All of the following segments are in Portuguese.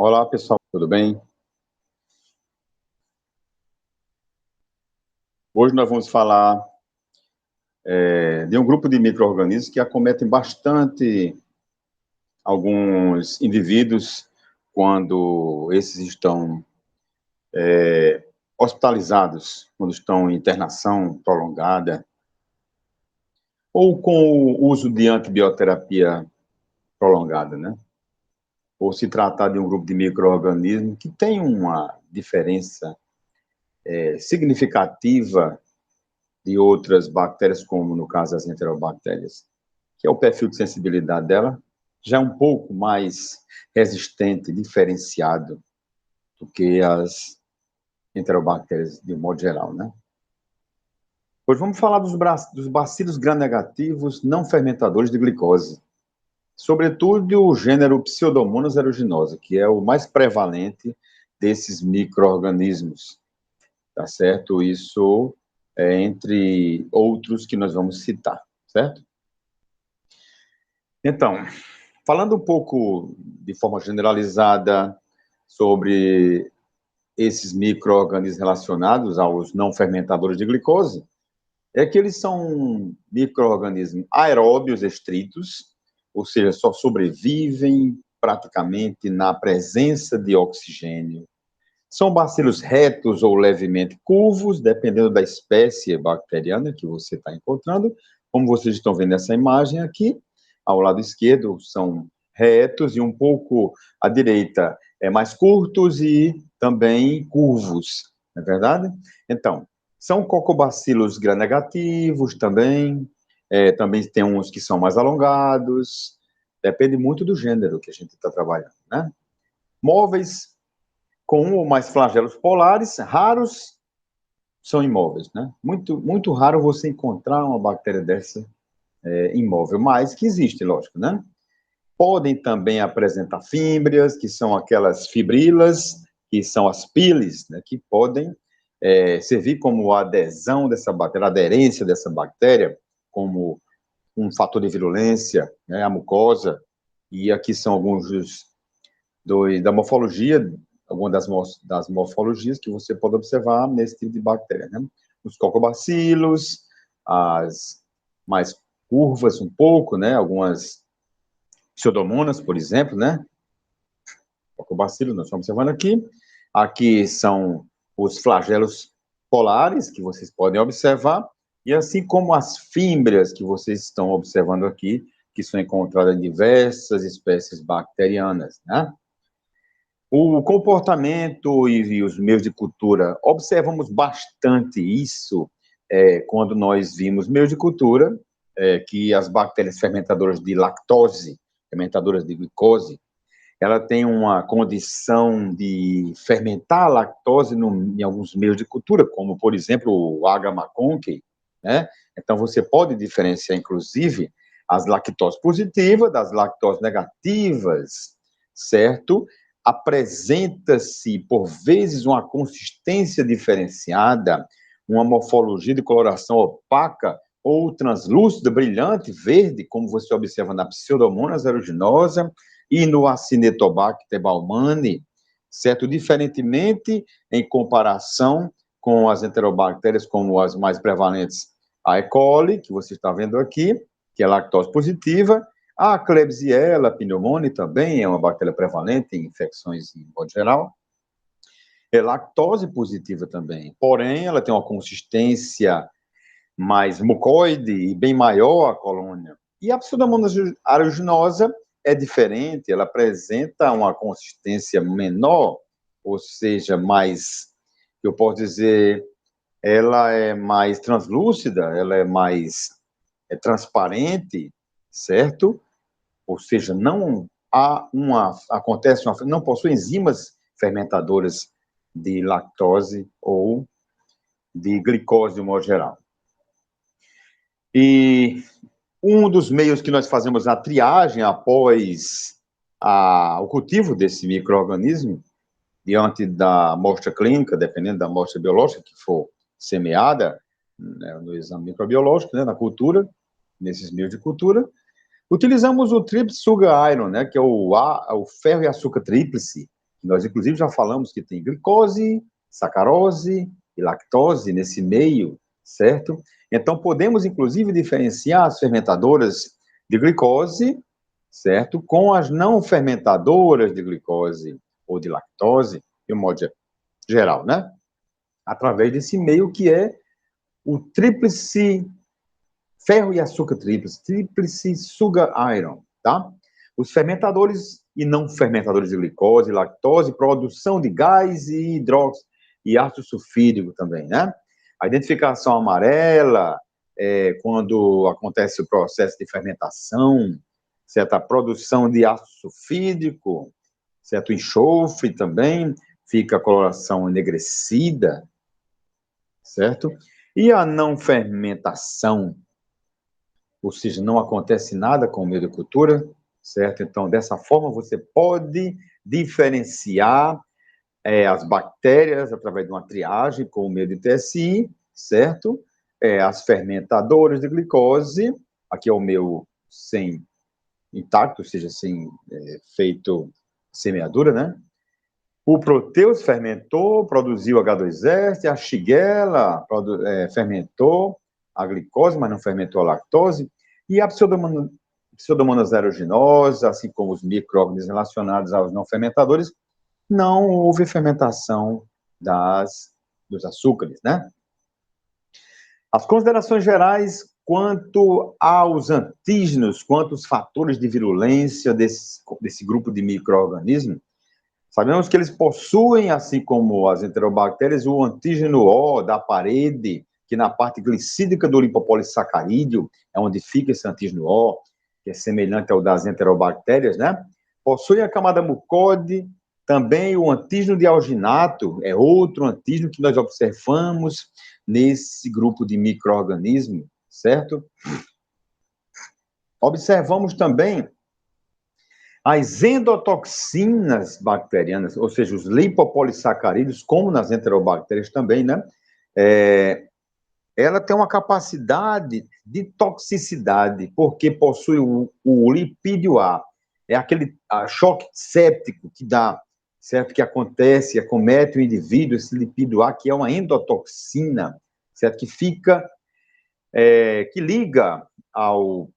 Olá, pessoal, tudo bem? Hoje nós vamos falar de um grupo de micro-organismos que acometem bastante alguns indivíduos quando esses estão hospitalizados, quando estão em internação prolongada, ou com o uso de antibioterapia prolongada, né? Ou se tratar de um grupo de micro-organismos que tem uma diferença significativa de outras bactérias, como no caso das enterobactérias, que é o perfil de sensibilidade dela, já é um pouco mais resistente, diferenciado do que as enterobactérias de um modo geral, né? Hoje vamos falar dos bacilos gram-negativos não fermentadores de glicose, sobretudo o gênero Pseudomonas aeruginosa, que é o mais prevalente desses micro-organismos, tá certo? Isso é entre outros que nós vamos citar, certo? Então, falando um pouco de forma generalizada sobre esses micro-organismos relacionados aos não fermentadores de glicose, é que eles são micro-organismos aeróbios estritos, ou seja, só sobrevivem praticamente na presença de oxigênio. São bacilos retos ou levemente curvos, dependendo da espécie bacteriana que você está encontrando. Como vocês estão vendo essa imagem aqui, ao lado esquerdo são retos e um pouco à direita mais curtos e também curvos, não é verdade? Então, são cocobacilos gram-negativos também, também tem uns que são mais alongados, depende muito do gênero que a gente está trabalhando, né? Móveis com um ou mais flagelos polares, raros são imóveis, né? Muito raro você encontrar uma bactéria dessa imóvel, mas que existe, lógico, né? Podem também apresentar fímbrias, que são aquelas fibrilas, que são as piles, né, que podem servir como adesão dessa bactéria, aderência dessa bactéria, como um fator de virulência, né, a mucosa, e aqui são alguns da morfologia, algumas das morfologias que você pode observar nesse tipo de bactéria, né? Os cocobacilos, as mais curvas um pouco, né? Algumas pseudomonas, por exemplo, né? Cocobacilos, nós estamos observando aqui. Aqui são os flagelos polares, que vocês podem observar, e assim como as fímbrias que vocês estão observando aqui, que são encontradas em diversas espécies bacterianas, né? O comportamento e os meios de cultura, observamos bastante isso quando nós vimos meios de cultura, que as bactérias fermentadoras de lactose, fermentadoras de glicose, ela tem uma condição de fermentar a lactose em alguns meios de cultura, como, por exemplo, o Agar-McConkey, né? Então, você pode diferenciar, inclusive, as lactose positivas das lactose negativas, certo? Apresenta-se, por vezes, uma consistência diferenciada, uma morfologia de coloração opaca ou translúcida, brilhante, verde, como você observa na Pseudomonas aeruginosa, e no Acinetobacter baumannii, certo? Diferentemente em comparação com as enterobactérias, como as mais prevalentes, a E. coli, que você está vendo aqui, que é lactose positiva, a Klebsiella pneumoniae também é uma bactéria prevalente em infecções em modo geral, é lactose positiva também, porém ela tem uma consistência mais mucoide e bem maior a colônia. E a Pseudomonas aeruginosa é diferente, ela apresenta uma consistência menor, ou seja, mais, eu posso dizer, ela é mais translúcida, ela é mais transparente, certo? Ou seja, não há não possui enzimas fermentadoras de lactose ou de glicose de um modo geral. E um dos meios que nós fazemos a triagem após o cultivo desse micro-organismo, diante da amostra clínica, dependendo da amostra biológica que for semeada, né, no exame microbiológico, né, na cultura, nesses meios de cultura, utilizamos o Triple Sugar Iron, né, que é o ferro e açúcar tríplice, Nós, inclusive, já falamos que tem glicose, sacarose e lactose nesse meio, certo? Então, podemos, inclusive, diferenciar as fermentadoras de glicose, certo? Com as não fermentadoras de glicose ou de lactose, de um modo geral, né? Através desse meio que é o tríplice ferro e açúcar tríplice sugar iron, tá? Os fermentadores e não fermentadores de glicose, lactose, produção de gás e hidróxido e ácido sulfídrico também, né? A identificação amarela é quando acontece o processo de fermentação, certo? A produção de ácido sulfídrico, certo? O enxofre também, fica a coloração enegrecida, certo? E a não fermentação, ou seja, não acontece nada com o meio de cultura, certo? Então, dessa forma, você pode diferenciar as bactérias através de uma triagem com o meio de TSI, certo? As fermentadoras de glicose, aqui é o meu sem intacto, ou seja, sem feito semeadura, né? O Proteus fermentou, produziu H2S, a Shigella fermentou a glicose, mas não fermentou a lactose, e a Pseudomonas aeruginosa, assim como os micro-organismos relacionados aos não fermentadores, não houve fermentação dos açúcares, né? As considerações gerais quanto aos antígenos, quanto aos fatores de virulência desse grupo de micro-organismos, sabemos que eles possuem, assim como as enterobactérias, o antígeno O da parede, que na parte glicídica do lipopolissacarídeo é onde fica esse antígeno O, que é semelhante ao das enterobactérias, né? Possui a camada mucoide, também o antígeno de alginato, é outro antígeno que nós observamos nesse grupo de micro-organismos, certo? Observamos também as endotoxinas bacterianas, ou seja, os lipopolissacarídeos, como nas enterobactérias também, né? Ela tem uma capacidade de toxicidade, porque possui o lipídio A. É aquele choque séptico que dá, certo? Que acontece, acomete o indivíduo, esse lipídio A, que é uma endotoxina, certo? Que fica, que liga ao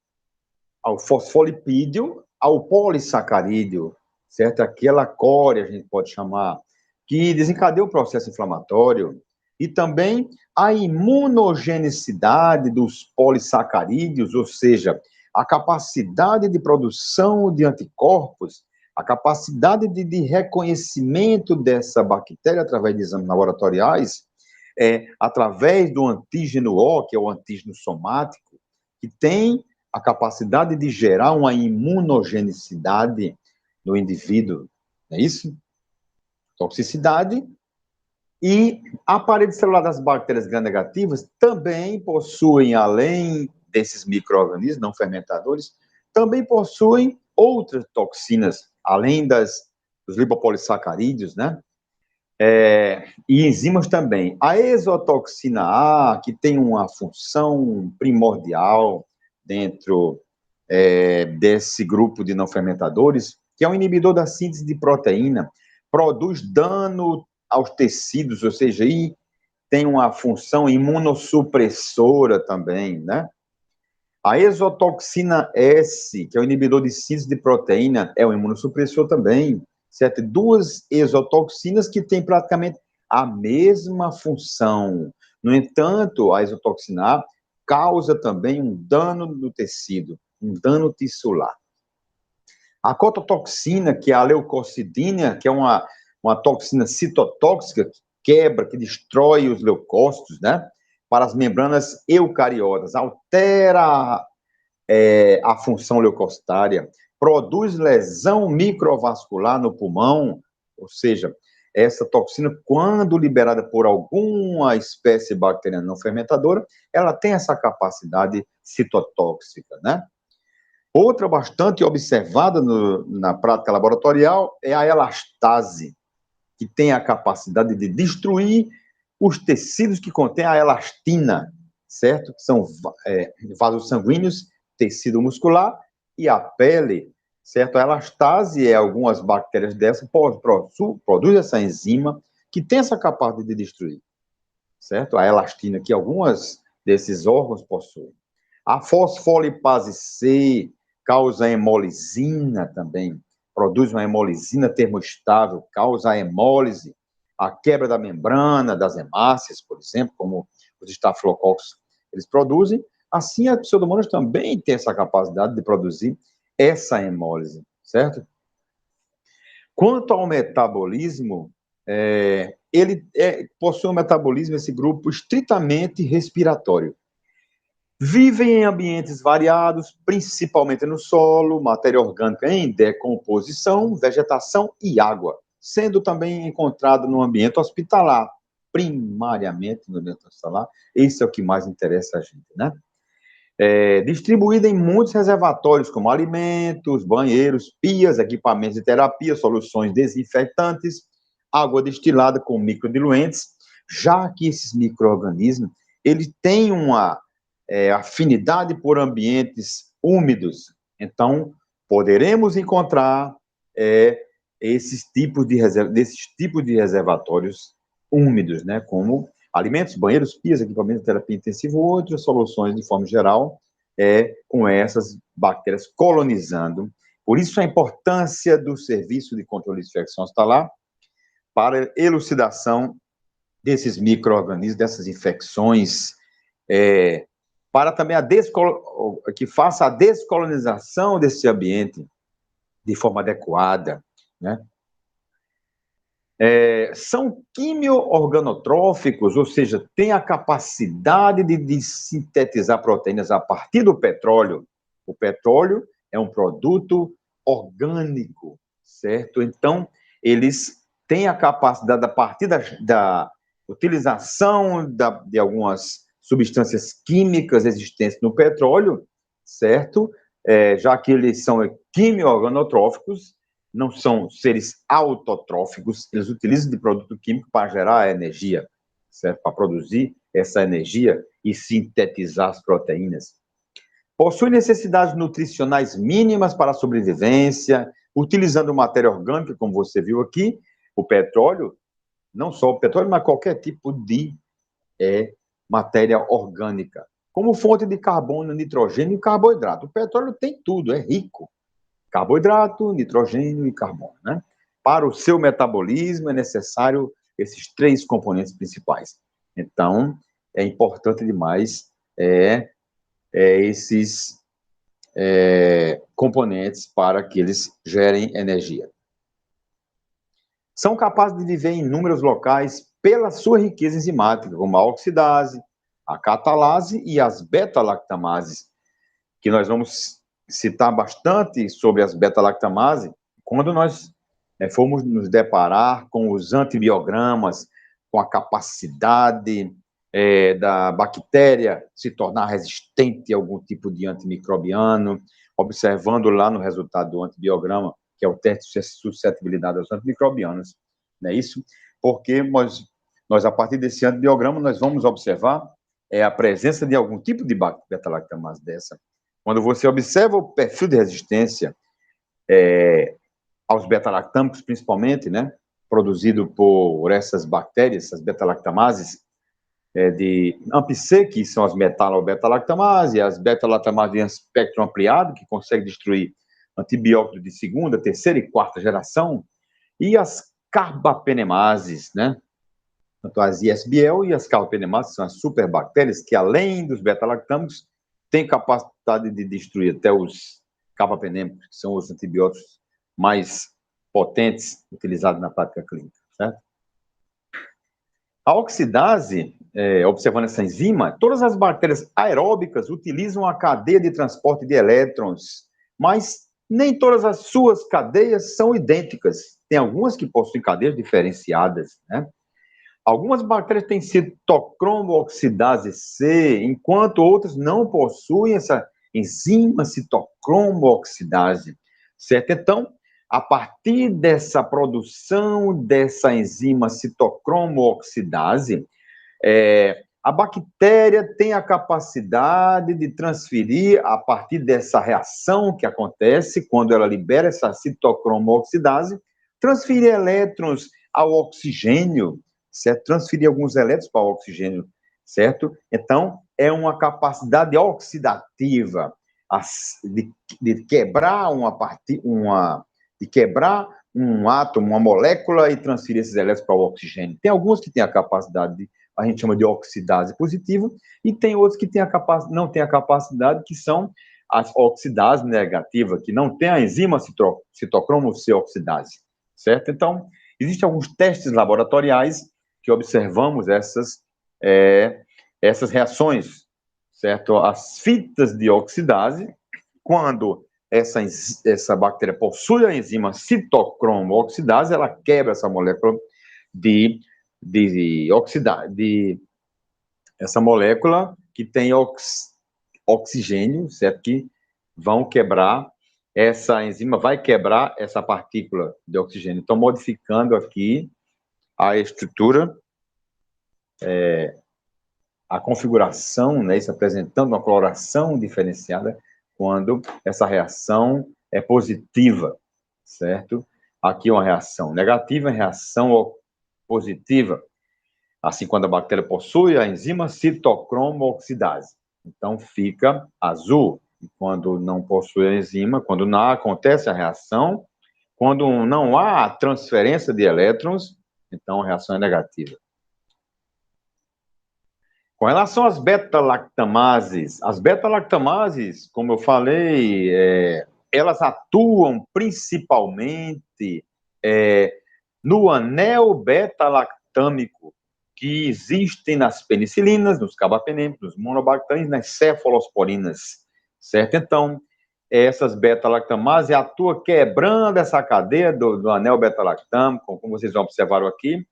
fosfolipídio, ao polissacarídeo, certo? Aquela cória, a gente pode chamar, que desencadeia o processo inflamatório, e também a imunogenicidade dos polissacarídeos, ou seja, a capacidade de produção de anticorpos, a capacidade de reconhecimento dessa bactéria através de exames laboratoriais, através do antígeno O, que é o antígeno somático, que tem a capacidade de gerar uma imunogenicidade no indivíduo, não é isso? Toxicidade. E a parede celular das bactérias gram-negativas também possuem, além desses micro-organismos não fermentadores, também possuem outras toxinas, além dos lipopolissacarídeos, né? E enzimas também. A exotoxina A, que tem uma função primordial dentro desse grupo de não fermentadores, que é um inibidor da síntese de proteína, produz dano aos tecidos, ou seja, aí tem uma função imunossupressora também, né? A exotoxina S, que é o inibidor de síntese de proteína, é um imunossupressor também, certo? Duas exotoxinas que têm praticamente a mesma função. No entanto, a exotoxina A causa também um dano no tecido, um dano tissular. A cototoxina, que é a leucocidina, que é uma toxina citotóxica, que quebra, que destrói os leucócitos, né? Para as membranas eucariotas, altera a função leucocitária, produz lesão microvascular no pulmão, ou seja, essa toxina, quando liberada por alguma espécie bacteriana não fermentadora, ela tem essa capacidade citotóxica, né? Outra bastante observada na prática laboratorial é a elastase, que tem a capacidade de destruir os tecidos que contêm a elastina, certo? Que são vasos sanguíneos, tecido muscular e a pele, certo? A elastase algumas bactérias dessas produzem essa enzima que tem essa capacidade de destruir, certo? A elastina que algumas desses órgãos possuem. A fosfolipase C causa hemolisina também, produz uma hemolisina termoestável, causa a hemólise, a quebra da membrana das hemácias, por exemplo, como os estafilococos eles produzem. Assim, a pseudomonas também tem essa capacidade de produzir essa hemólise, certo? Quanto ao metabolismo, ele possui um metabolismo, esse grupo, estritamente respiratório. Vivem em ambientes variados, principalmente no solo, matéria orgânica em decomposição, vegetação e água, sendo também encontrado no ambiente hospitalar, primariamente no ambiente hospitalar. Esse é o que mais interessa a gente, né? Distribuída em muitos reservatórios, como alimentos, banheiros, pias, equipamentos de terapia, soluções desinfetantes, água destilada com microdiluentes, já que esses micro-organismos eles têm uma afinidade por ambientes úmidos. Então, poderemos encontrar desses tipos de reservatórios úmidos, né, como alimentos, banheiros, pias, equipamentos de terapia intensiva, outras soluções, de forma geral, com essas bactérias colonizando. Por isso, a importância do Serviço de Controle de Infecção Hospitalar para elucidação desses micro-organismos, dessas infecções, para também que faça a descolonização desse ambiente de forma adequada, né? São quimio-organotróficos, ou seja, têm a capacidade de sintetizar proteínas a partir do petróleo. O petróleo é um produto orgânico, certo? Então, eles têm a capacidade, a partir da utilização de algumas substâncias químicas existentes no petróleo, certo? Já que eles são quimio-organotróficos, não são seres autotróficos, eles utilizam de produto químico para gerar energia, certo? Para produzir essa energia e sintetizar as proteínas. Possui necessidades nutricionais mínimas para a sobrevivência, utilizando matéria orgânica, como você viu aqui, o petróleo, não só o petróleo, mas qualquer tipo de matéria orgânica, como fonte de carbono, nitrogênio e carboidrato. O petróleo tem tudo, é rico. Carboidrato, nitrogênio e carbono, né? Para o seu metabolismo é necessário esses três componentes principais. Então, é importante demais esses componentes para que eles gerem energia. São capazes de viver em inúmeros locais pela sua riqueza enzimática, como a oxidase, a catalase e as beta-lactamases, que nós vamos citar bastante sobre as beta-lactamases quando nós formos nos deparar com os antibiogramas, com a capacidade da bactéria se tornar resistente a algum tipo de antimicrobiano, observando lá no resultado do antibiograma, que é o teste de suscetibilidade aos antimicrobianos, não é isso? Porque nós a partir desse antibiograma, nós vamos observar a presença de algum tipo de beta-lactamase dessa. Quando você observa o perfil de resistência aos beta-lactâmicos, principalmente, né, produzido por essas bactérias, essas beta-lactamases, de AMP-C, que são as metalo-beta-lactamases, as beta-lactamases de espectro ampliado, que conseguem destruir antibióticos de segunda, terceira e quarta geração, e as carbapenemases, né, tanto as ISBL e as carbapenemases, são as superbactérias que, além dos beta-lactâmicos, têm capacidade de destruir até os carbapenêmicos, que são os antibióticos mais potentes utilizados na prática clínica, certo? A oxidase, observando essa enzima, todas as bactérias aeróbicas utilizam a cadeia de transporte de elétrons, mas nem todas as suas cadeias são idênticas. Tem algumas que possuem cadeias diferenciadas, né? Algumas bactérias têm citocromo-oxidase C, enquanto outras não possuem essa enzima citocromo-oxidase, certo? Então, a partir dessa produção dessa enzima citocromo-oxidase, A bactéria tem a capacidade de transferir, a partir dessa reação que acontece, quando ela libera essa citocromo-oxidase, transferir elétrons ao oxigênio, certo? Transferir alguns elétrons para o oxigênio, certo? Então, é uma capacidade oxidativa de quebrar de quebrar um átomo, uma molécula e transferir esses elétrons para o oxigênio. Tem alguns que têm a capacidade a gente chama de oxidase positiva, e tem outros que não têm a capacidade, que são as oxidases negativas, que não tem a enzima citocromo C oxidase, certo? Então, existem alguns testes laboratoriais que observamos essas reações, certo? As fitas de oxidase, quando essa bactéria possui a enzima citocromo oxidase, ela quebra essa molécula de essa molécula que tem oxigênio, certo? Que vão quebrar, essa enzima vai quebrar essa partícula de oxigênio. Então, modificando aqui a estrutura, a configuração, né? Isso apresentando uma coloração diferenciada quando essa reação é positiva, certo? Aqui uma reação negativa, reação positiva. Assim, quando a bactéria possui a enzima citocromo oxidase. Então, fica azul. E quando não possui a enzima, quando não acontece a reação, quando não há transferência de elétrons, então a reação é negativa. Com relação às beta-lactamases, as beta-lactamases, como eu falei, elas atuam principalmente no anel beta-lactâmico, que existem nas penicilinas, nos carbapenêmicos, nos monobacterianos, nas cefalosporinas, certo? Então, essas beta-lactamases atuam quebrando essa cadeia do anel beta-lactâmico, como vocês observaram aqui,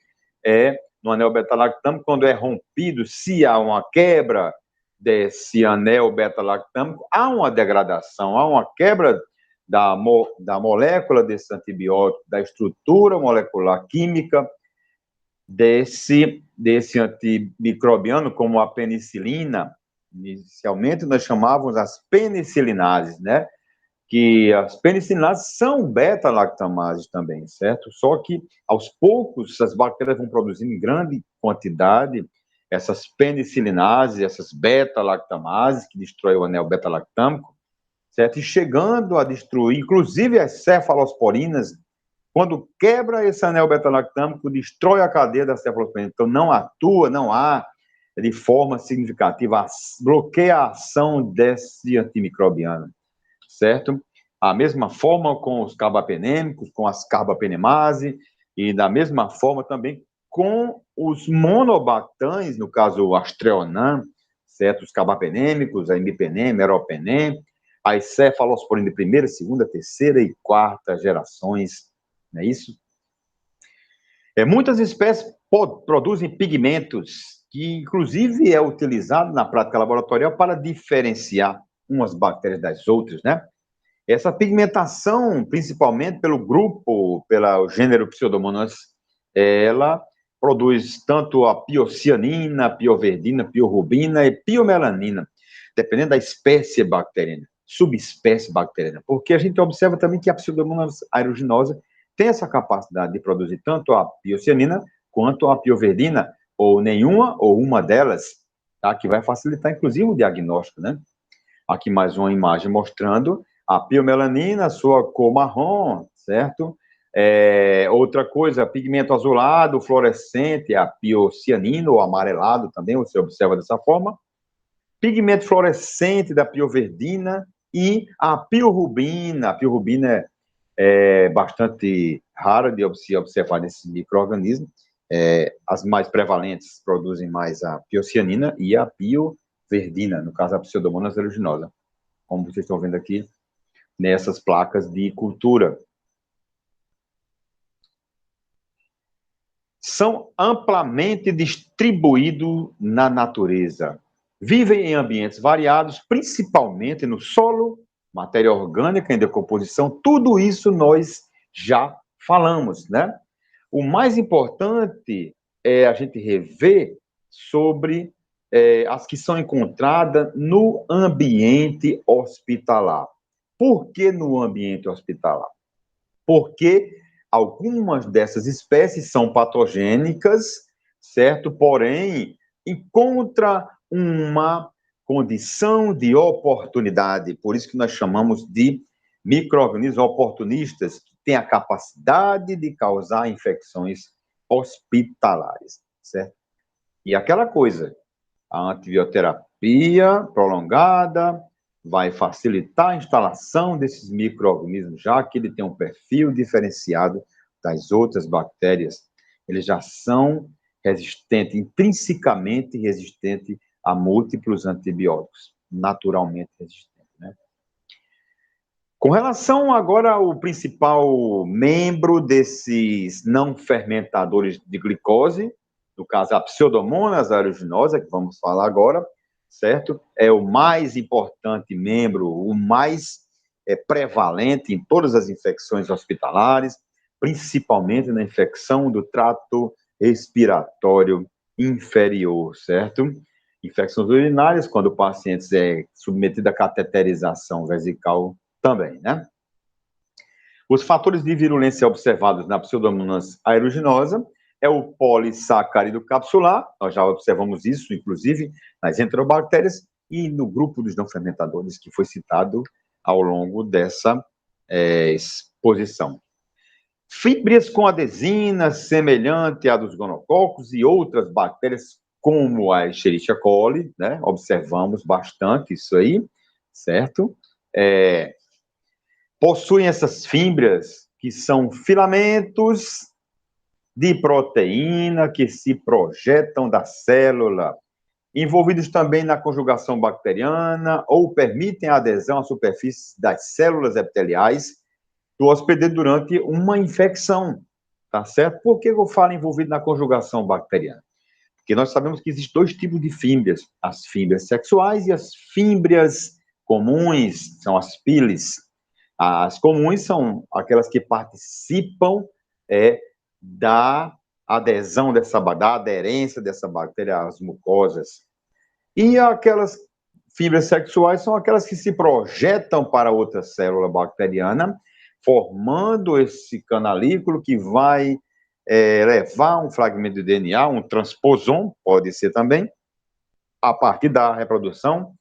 no anel beta-lactâmico, quando é rompido, se há uma quebra desse anel beta-lactâmico, há uma degradação, há uma quebra da molécula desse antibiótico, da estrutura molecular química desse antimicrobiano, como a penicilina. Inicialmente, nós chamávamos as penicilinases, né? Que as penicilinases são beta-lactamases também, certo? Só que, aos poucos, essas bactérias vão produzindo em grande quantidade essas penicilinases, essas beta-lactamases, que destroem o anel beta-lactâmico, certo? E chegando a destruir, inclusive, as cefalosporinas. Quando quebra esse anel beta-lactâmico, destrói a cadeia da cefalosporina. Então, não atua, não há de forma significativa, bloqueia a ação desse antimicrobiano, certo? A mesma forma com os carbapenêmicos, com as carbapenemase, e da mesma forma também com os monobactães, no caso o Astreonam, certo? Os carbapenêmicos, a imipenem, meropenem, as cefalosporina de primeira, segunda, terceira e quarta gerações, não é isso? Muitas espécies produzem pigmentos, que inclusive é utilizado na prática laboratorial para diferenciar umas bactérias das outras, né? Essa pigmentação, principalmente pelo gênero Pseudomonas, ela produz tanto a piocianina, pioverdina, piorubina e piomelanina, dependendo da espécie bacteriana, subespécie bacteriana, porque a gente observa também que a Pseudomonas aeruginosa tem essa capacidade de produzir tanto a piocianina quanto a pioverdina, ou nenhuma ou uma delas, tá? Que vai facilitar, inclusive, o diagnóstico, né? Aqui mais uma imagem mostrando a piomelanina, sua cor marrom, certo? Outra coisa, pigmento azulado, fluorescente, a piocianina, ou amarelado também, você observa dessa forma. Pigmento fluorescente da pioverdina e a piorubina. A piorubina é bastante rara de se observar nesse micro-organismo. As mais prevalentes produzem mais a piocianina e a pioverdina, no caso a Pseudomonas aeruginosa, como vocês estão vendo aqui nessas placas de cultura. São amplamente distribuídos na natureza. Vivem em ambientes variados, principalmente no solo, matéria orgânica em decomposição. Tudo isso nós já falamos, né? O mais importante é a gente rever sobre as que são encontradas no ambiente hospitalar. Por que no ambiente hospitalar? Porque algumas dessas espécies são patogênicas, certo? Porém, encontra uma condição de oportunidade, por isso que nós chamamos de micro-organismos oportunistas, que têm a capacidade de causar infecções hospitalares, certo? E aquela coisa, a antibioterapia prolongada vai facilitar a instalação desses micro-organismos, já que ele tem um perfil diferenciado das outras bactérias. Eles já são resistentes, intrinsecamente resistentes a múltiplos antibióticos, naturalmente resistentes. Né? Com relação agora ao principal membro desses não fermentadores de glicose, no caso a Pseudomonas aeruginosa, que vamos falar agora, certo? É o mais importante membro, o mais prevalente em todas as infecções hospitalares, principalmente na infecção do trato respiratório inferior, certo? Infecções urinárias, quando o paciente é submetido a cateterização vesical também, né? Os fatores de virulência observados na Pseudomonas aeruginosa é o polissacárido capsular, nós já observamos isso, inclusive, nas enterobactérias, e no grupo dos não fermentadores, que foi citado ao longo dessa exposição. Fíbrias com adesina, semelhante à dos gonococos e outras bactérias, como a Escherichia coli, né? Observamos bastante isso aí, certo? Possuem essas fímbrias, que são filamentos de proteína que se projetam da célula, envolvidos também na conjugação bacteriana ou permitem a adesão à superfície das células epiteliais do hospedeiro durante uma infecção, tá certo? Por que eu falo envolvido na conjugação bacteriana? Porque nós sabemos que existem dois tipos de fímbrias, as fímbrias sexuais e as fímbrias comuns, são as pilis. As comuns são aquelas que participam da adesão da aderência dessa bactéria às mucosas. E aquelas fibras sexuais são aquelas que se projetam para outra célula bacteriana, formando esse canalículo que vai levar um fragmento de DNA, um transposon, pode ser também, a partir da reprodução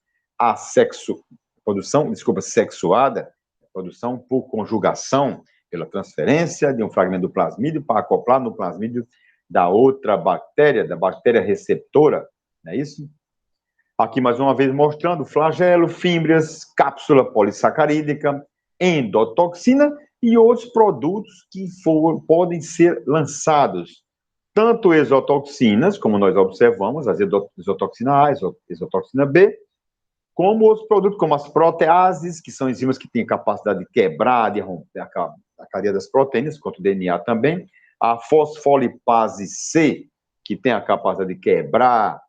sexuada, reprodução por conjugação, pela transferência de um fragmento do plasmídio para acoplar no plasmídio da outra bactéria, da bactéria receptora, não é isso? Aqui, mais uma vez, mostrando flagelo, fímbrias, cápsula polissacarídica, endotoxina e outros produtos que podem ser lançados. Tanto exotoxinas, como nós observamos, as exotoxina A, exotoxina B, como outros produtos, como as proteases, que são enzimas que têm capacidade de quebrar, de romper a cadeia das proteínas, quanto o DNA também. A fosfolipase C, que tem a capacidade de quebrar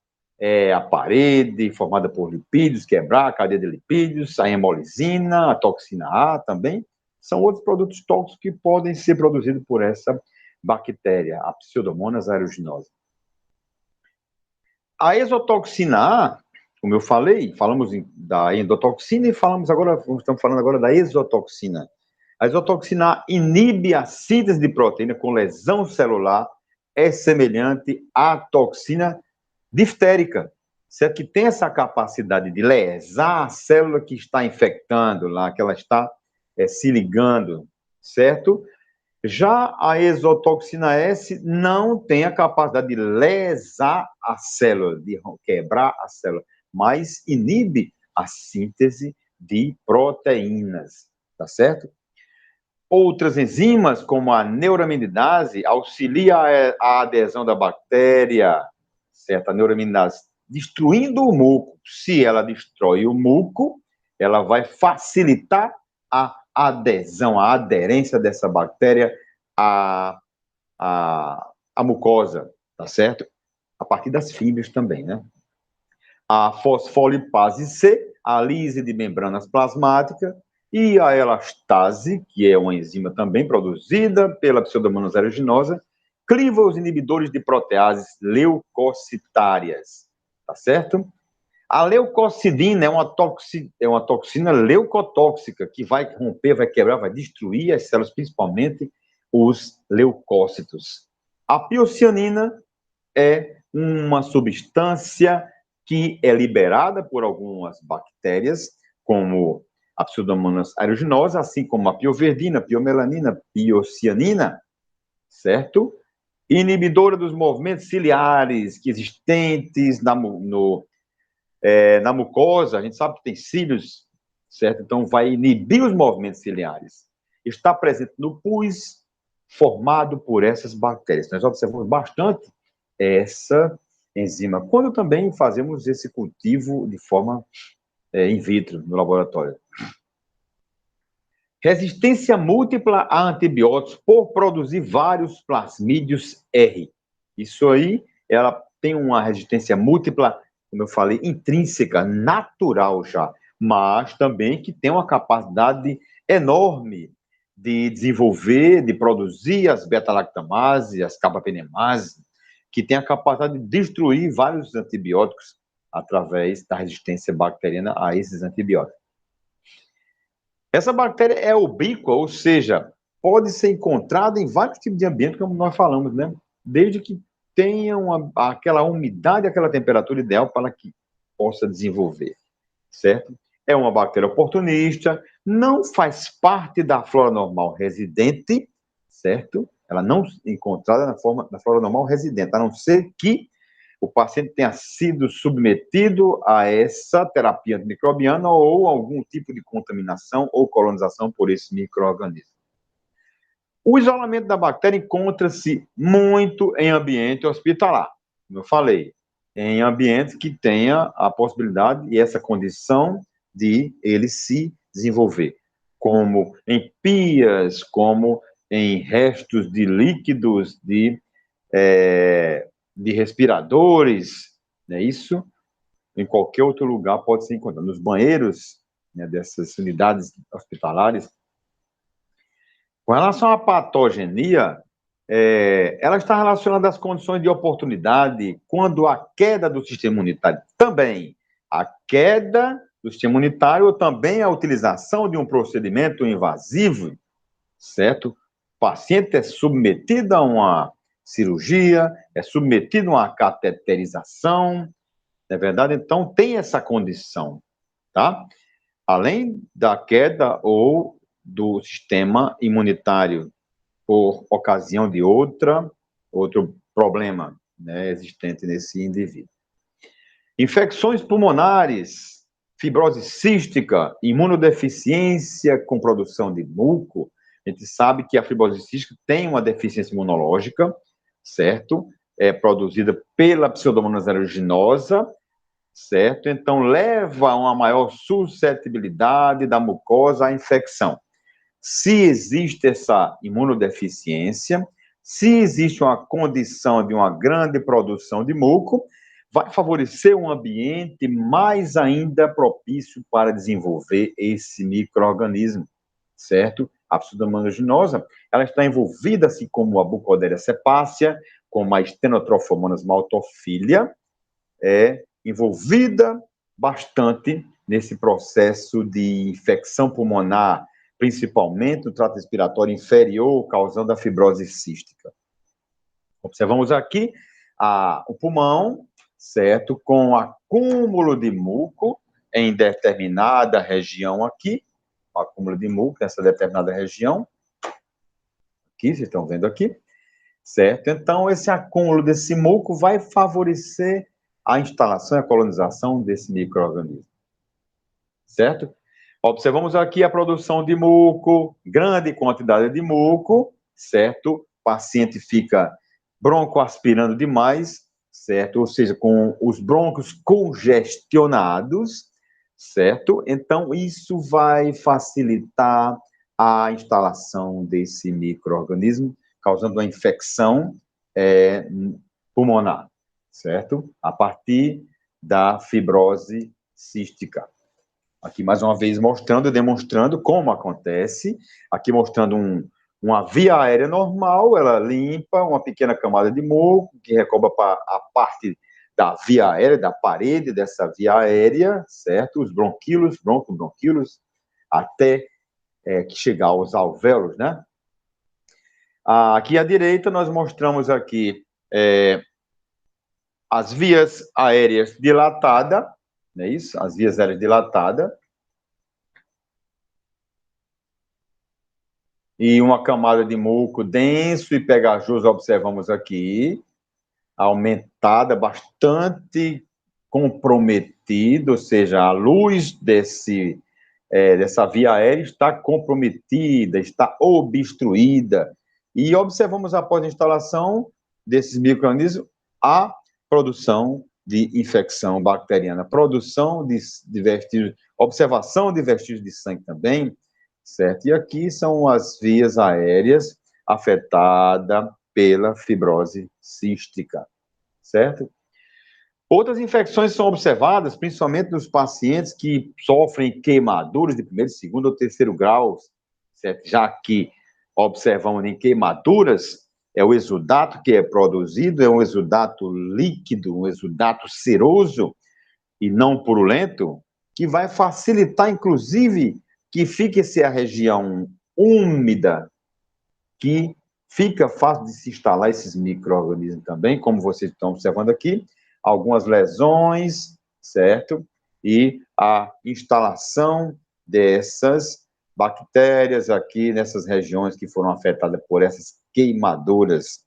a parede formada por lipídios, quebrar a cadeia de lipídios, a hemolisina, a toxina A também, são outros produtos tóxicos que podem ser produzidos por essa bactéria, a Pseudomonas aeruginosa. A exotoxina A, como eu falei, falamos da endotoxina e estamos falando agora da exotoxina. A exotoxina A inibe a síntese de proteína com lesão celular, é semelhante à toxina diftérica, certo? Que tem essa capacidade de lesar a célula que está infectando lá, que ela está se ligando, certo? Já a exotoxina S não tem a capacidade de lesar a célula, de quebrar a célula, mas inibe a síntese de proteínas, tá certo? Outras enzimas, como a neuraminidase, auxilia a adesão da bactéria, certo? A neuraminidase destruindo o muco. Se ela destrói o muco, ela vai facilitar a adesão, a aderência dessa bactéria à mucosa, tá certo? A partir das fibras também, né? A fosfolipase C, a lise de membranas plasmáticas, e a elastase, que é uma enzima também produzida pela Pseudomonas aeruginosa, cliva os inibidores de proteases leucocitárias, tá certo? A leucocidina é uma toxina leucotóxica que vai romper, vai quebrar, vai destruir as células, principalmente os leucócitos. A piocianina é uma substância que é liberada por algumas bactérias, como a Pseudomonas aeruginosa, assim como a pioverdina, piomelanina, piocianina, certo? Inibidora dos movimentos ciliares que existentes na mucosa, a gente sabe que tem cílios, certo? Então, vai inibir os movimentos ciliares. Está presente no pus, formado por essas bactérias. Nós observamos bastante essa enzima, quando também fazemos esse cultivo de forma in vitro, no laboratório. Resistência múltipla a antibióticos por produzir vários plasmídios R. Isso aí, ela tem uma resistência múltipla, como eu falei, intrínseca, natural já, mas também que tem uma capacidade enorme de desenvolver, de produzir as beta-lactamases, as carbapenemases, que tem a capacidade de destruir vários antibióticos através da resistência bacteriana a esses antibióticos. Essa bactéria é ubíqua, ou seja, pode ser encontrada em vários tipos de ambiente, como nós falamos, né? Desde que tenha aquela umidade, aquela temperatura ideal para que possa desenvolver, certo? É uma bactéria oportunista, não faz parte da flora normal residente, certo? Ela não é encontrada na flora normal residente, a não ser que o paciente tenha sido submetido a essa terapia antimicrobiana ou algum tipo de contaminação ou colonização por esse micro-organismo. O isolamento da bactéria encontra-se muito em ambiente hospitalar, como eu falei, em ambientes que tenha a possibilidade e essa condição de ele se desenvolver, como em pias, como em restos de líquidos de respiradores, né? Isso em qualquer outro lugar pode ser encontrado. Nos banheiros, né, dessas unidades hospitalares. Com relação à patogenia, ela está relacionada às condições de oportunidade, quando a queda do sistema imunitário também, a queda do sistema imunitário ou também a utilização de um procedimento invasivo, certo? O paciente é submetido a uma cirurgia, é submetido a uma cateterização, não é verdade? Então, tem essa condição, tá? Além da queda ou do sistema imunitário por ocasião de outro problema, né, existente nesse indivíduo. Infecções pulmonares, fibrose cística, imunodeficiência com produção de muco. A gente sabe que a fibrose cística tem uma deficiência imunológica, certo? É produzida pela Pseudomonas aeruginosa, certo? Então, leva a uma maior suscetibilidade da mucosa à infecção. Se existe essa imunodeficiência, se existe uma condição de uma grande produção de muco, vai favorecer um ambiente mais ainda propício para desenvolver esse micro-organismo, certo? A Pseudomonas aeruginosa, ela está envolvida, assim como a Bucodéria cepacia, como a Stenotrophomonas maltophilia, envolvida bastante nesse processo de infecção pulmonar, principalmente no trato respiratório inferior, causando a fibrose cística. Observamos aqui o pulmão, certo? Com acúmulo de muco em determinada região aqui, acúmulo de muco nessa determinada região, aqui, vocês estão vendo aqui, certo? Então, esse acúmulo desse muco vai favorecer a instalação e a colonização desse micro-organismo, certo? Observamos aqui a produção de muco, grande quantidade de muco, certo? O paciente fica broncoaspirando demais, certo? Ou seja, com os brônquios congestionados, certo? Então, isso vai facilitar a instalação desse micro-organismo, causando uma infecção pulmonar, certo? A partir da fibrose cística. Aqui, mais uma vez, mostrando e demonstrando como acontece. Aqui mostrando uma via aérea normal, ela limpa uma pequena camada de muco, que recobre a parte da via aérea, da parede dessa via aérea, certo? Os bronquíolos, bronquíolos, até que chegar aos alvéolos, né? Aqui à direita, nós mostramos aqui as vias aéreas dilatadas, não é isso? As vias aéreas dilatadas. E uma camada de muco denso e pegajoso, observamos aqui, aumentada, bastante comprometida, ou seja, a luz dessa via aérea está comprometida, está obstruída. E observamos, após a instalação desses micro-organismos, a produção de infecção bacteriana, produção de vestígios, observação de vestígios de sangue também, certo? E aqui são as vias aéreas afetadas pela fibrose cística, certo? Outras infecções são observadas, principalmente nos pacientes que sofrem queimaduras de primeiro, segundo ou terceiro grau, certo? Já que observamos em queimaduras, é o exudato que é produzido, é um exudato líquido, um exudato seroso e não purulento, que vai facilitar, inclusive, que fique a região úmida, que fica fácil de se instalar esses micro-organismos também, como vocês estão observando aqui, algumas lesões, certo? E a instalação dessas bactérias aqui nessas regiões que foram afetadas por essas queimaduras.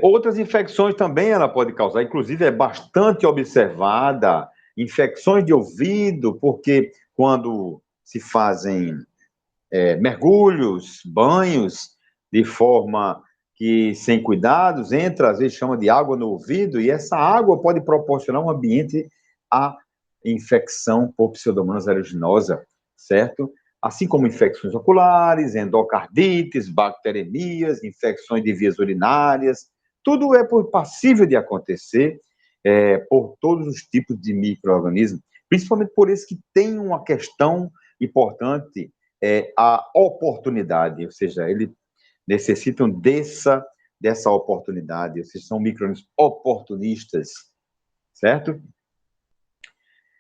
Outras infecções também ela pode causar, inclusive é bastante observada, infecções de ouvido, porque quando se fazem mergulhos, banhos, de forma que, sem cuidados, entra, às vezes chama de água no ouvido, e essa água pode proporcionar um ambiente à infecção por Pseudomonas aeruginosa, certo? Assim como infecções oculares, endocardites, bacteremias, infecções de vias urinárias, tudo é passível de acontecer por todos os tipos de micro-organismos, principalmente por esses que têm uma questão importante, a oportunidade, ou seja, eles necessitam dessa oportunidade, ou seja, são micro-organismos oportunistas, certo?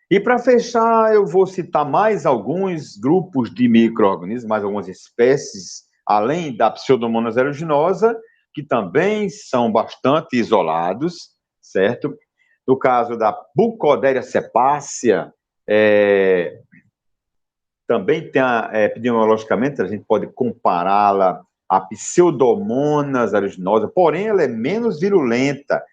E para fechar, eu vou citar mais alguns grupos de micro-organismos, mais algumas espécies, além da Pseudomonas aeruginosa, que também são bastante isolados, certo? No caso da Bucodéria cepacia, também tem, epidemiologicamente, a gente pode compará-la à Pseudomonas aeruginosa, porém ela é menos virulenta.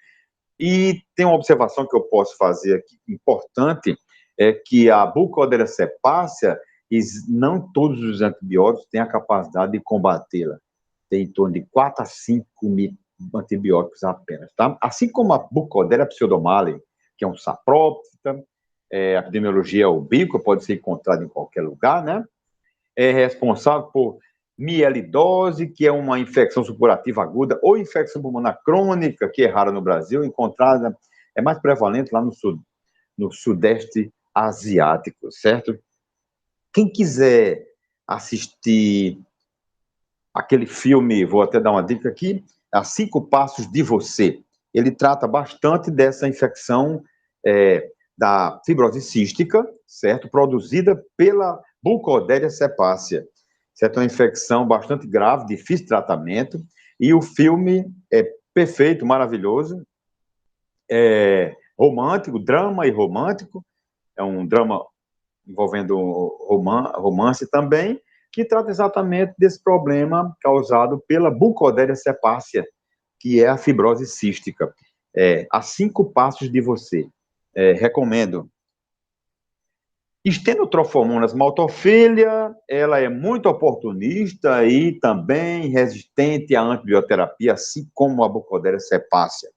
E tem uma observação que eu posso fazer aqui, importante, é que a Bucodéria cepacia, não todos os antibióticos têm a capacidade de combatê-la. Tem em torno de 4 a 5 mil antibióticos apenas, tá? Assim como a Bucodéria pseudomallei, que é um saprófita, a epidemiologia ubíqua, pode ser encontrada em qualquer lugar, né? É responsável por mielidose, que é uma infecção supurativa aguda, ou infecção pulmonar crônica, que é rara no Brasil, encontrada, é mais prevalente lá no sudeste asiático, certo? Quem quiser assistir aquele filme, vou até dar uma dica aqui, A 5 Passos de Você, ele trata bastante dessa infecção da fibrose cística, certo? Produzida pela Bucodéria cepacia, certo? É uma infecção bastante grave, difícil de tratamento, e o filme é perfeito, maravilhoso, romântico, drama e romântico, é um drama envolvendo romance também, que trata exatamente desse problema causado pela Bucodéria cepacia, que é a fibrose cística. A 5 Passos de Você. Recomendo. Stenotrofomonas maltophilia, ela é muito oportunista e também resistente à antibioterapia, assim como a Bucodéria cepacia.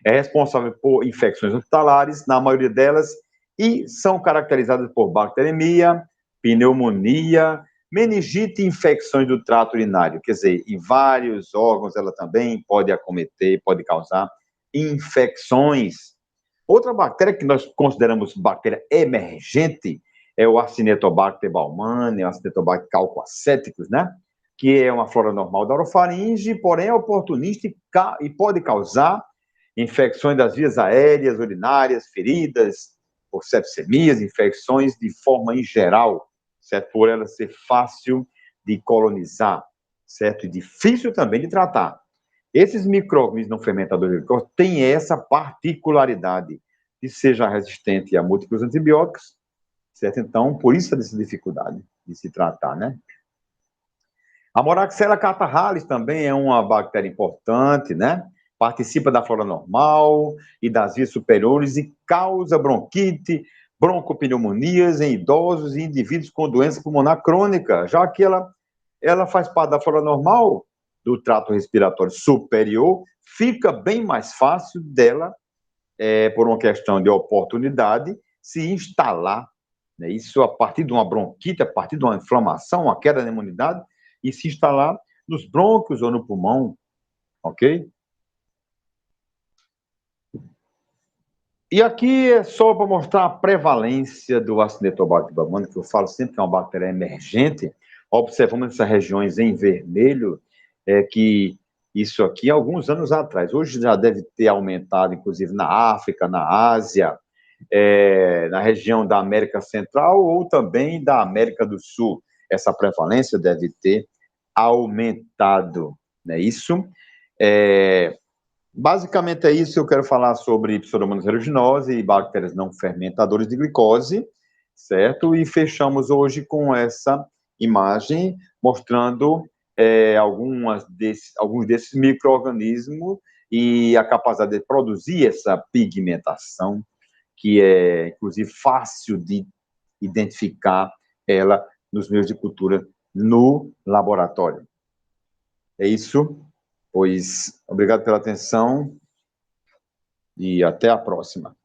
É responsável por infecções hospitalares, na maioria delas, e são caracterizadas por bacteremia, pneumonia, meningite e infecções do trato urinário. Quer dizer, em vários órgãos ela também pode acometer, pode causar infecções. Outra bactéria que nós consideramos bactéria emergente é o Acinetobacter baumannii, o Acinetobacter calcoaceticus, né? Que é uma flora normal da orofaringe, porém é oportunista e pode causar infecções das vias aéreas, urinárias, feridas, por sepsemias, infecções de forma em geral, certo? Por ela ser fácil de colonizar, certo? E difícil também de tratar. Esses micro-organismos não fermentadores de glicose têm essa particularidade de ser já resistente a múltiplos antibióticos, certo? Então, por isso essa dificuldade de se tratar, né? A Moraxella catarrhalis também é uma bactéria importante, né? Participa da flora normal e das vias superiores e causa bronquite, broncopneumonias em idosos e indivíduos com doença pulmonar crônica, já que ela faz parte da flora normal do trato respiratório superior, fica bem mais fácil dela, por uma questão de oportunidade, se instalar, né? Isso a partir de uma bronquite, a partir de uma inflamação, uma queda da imunidade, e se instalar nos brônquios ou no pulmão, ok? E aqui é só para mostrar a prevalência do Acinetobacter baumannii, que eu falo sempre que é uma bactéria emergente. Observamos essas regiões em vermelho, que isso aqui, alguns anos atrás, hoje já deve ter aumentado, inclusive na África, na Ásia, na região da América Central ou também da América do Sul. Essa prevalência deve ter aumentado, não é isso? Basicamente é isso que eu quero falar sobre Pseudomonas aeruginosa e bactérias não fermentadoras de glicose, certo? E fechamos hoje com essa imagem mostrando alguns desses micro-organismos e a capacidade de produzir essa pigmentação, que é, inclusive, fácil de identificar ela nos meios de cultura no laboratório. É isso, pois obrigado pela atenção e até a próxima.